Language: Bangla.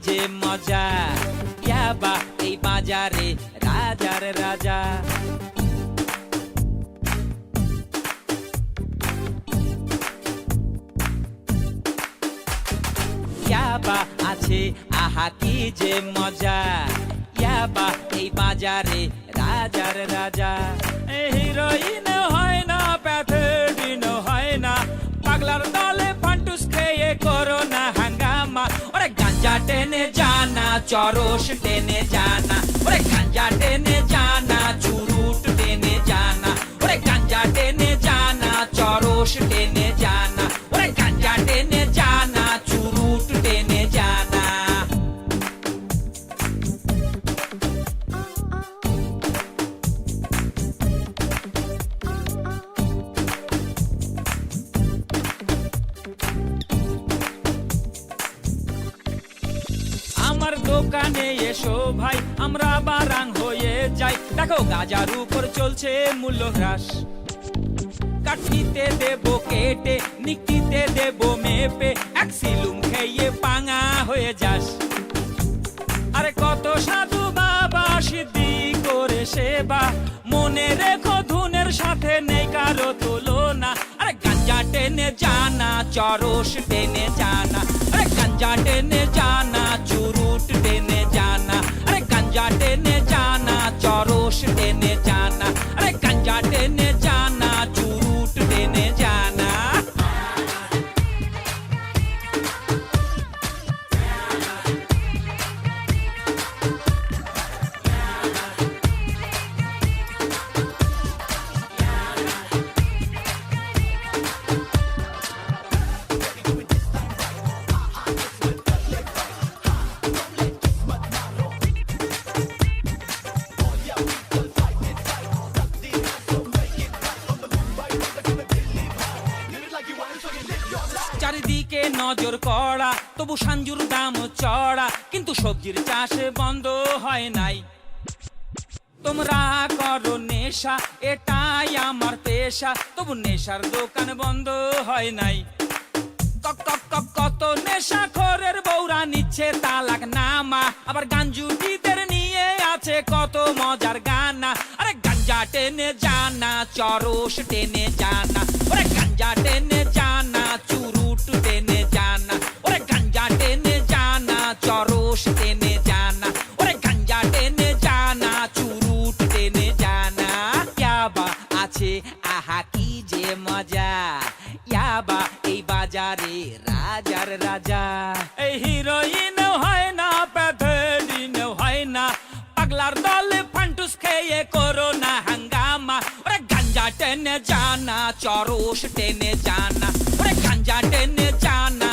যে মজা, ইয়াবা এই বাজারে রাজার রাজা। ইয়াবা আছে আহা কি যে মজা, ইয়াবা এই বাজারে রাজার রাজা। হিরোইন হয় না, প্যাথেডিন হয় না, পাগলার দলে ফান্টুস খেয়ে করো না হাঙ্গামা। ওরে গাঞ্জা টেনে জানা, চরস টেনে জানা, ওরে গাঞ্জা টেনে জানা, চুরুট টেনে জানা, ওরে গাঞ্জা টেনে জানা, চরস টেনে জানা, ওরে গাঞ্জা টেনে জানা, চুরুট টেনে জানা। আমার দোকানে এসো ভাই, আমরা বারাং হয়ে যাই। দেখো গাজার উপর চলছে মূল্য হ্রাস, কাটনিতে দেবো কেটে, নিকটিতে দেবো মেপে, এক সিলুম খেয়ে পাঙা হয়ে যাস। আরে কত সাধু বাবা সিদ্ধি করে সেবা, মনে রেখো ধুনের সাথে নেই কারো তুলনা। আরে গাঞ্জা টেনে জানা, চরস টেনে জানা, আরে গাঞ্জা টেনে জানা, চুরুট টেনে জানা, আরে গাঞ্জা টেনে জানা, চরস টেনে জানা, আরে গাঞ্জা টেনে জানা, চুরুট টেনে জানা। চারিদিকে নজর কড়া, তবু সাঞ্জুর দাম চড়া, কিন্তু সবজির চাষ বন্ধ হয় নাই। তোমরা করো নেশা, এটাই আমার পেশা, তবু নেশার দোকান বন্ধ হয় নাই। কক কক কক কত নেশা খোরের বৌরা নিচ্ছে তালাক নামা, আবার গাঞ্জুটিদের নিয়ে আছে কত মজার গানা। আরে গাঞ্জা টেনে জানা, চরস টেনে জানা, ওরে গাঞ্জা টেনে জানা, চুরুট টেনে জানা, ওরে গাঞ্জা টেনে জানা, চরস টেনে জানা, ওরে গাঞ্জা টেনে জানা, চুরুট টেনে জানা। ইয়াবা আছে আহা কি যে মজা, ইয়াবা এই বাজারে রাজার রাজা। এই হিরোইন হয় না, প্যাথেডিন হয় না, পাগলার দলে ফান্টুস খেয়ে করো না হাঙ্গামা। ওরে গাঞ্জা টেনে জানা, চরস টেনে জানা, ওরে গাঞ্জা টেনে জানা,